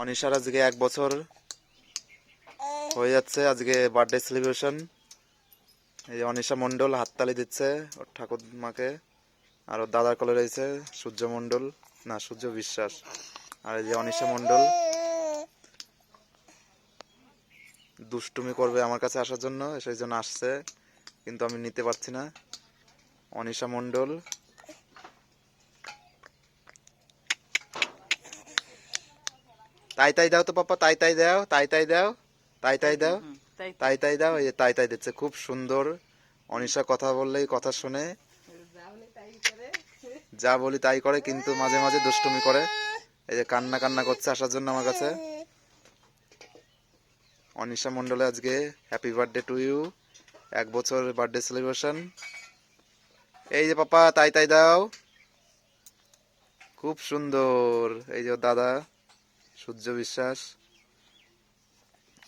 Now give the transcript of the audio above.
অনিশার আজকে 1 বছর হয়ে যাচ্ছে। আজকে বার্থডে সেলিব্রেশন। এই যে অনিশা মণ্ডল হাততালি দিচ্ছে ওর ঠাকুর মাকে। আর ওর দাদার কোলে রয়েছে সূর্য মণ্ডল, না সূর্য বিশ্বাস। আর এই যে অনিশা মণ্ডল দুষ্টুমি করবে আমার কাছে আসার জন্য, সেই জন্য আসছে, কিন্তু আমি নিতে পারছি না। অনিশা মণ্ডল তাই তাই দাও তো পাপা, তাই তাই দাও, তাই তাই দাও, তাই তাই দাও, তাই তাই দাও। এই যে তাই তাই দিচ্ছে, খুব সুন্দর। অনিশা কথা বললেই কথা শুনে, যা বলি তাই করে, কিন্তু মাঝে মাঝে দুষ্টুমি করে। এই যে কান্না কান্না করছে আসার জন্য আমার কাছে। অনিশা মণ্ডলে আজকে হ্যাপি বার্থডে টু ইউ, 1 বছর বার্থডে সেলিব্রেশন। এই যে পাপা তাই তাই দাও, খুব সুন্দর। এই যে ওর দাদা সূর্য বিশ্বাস।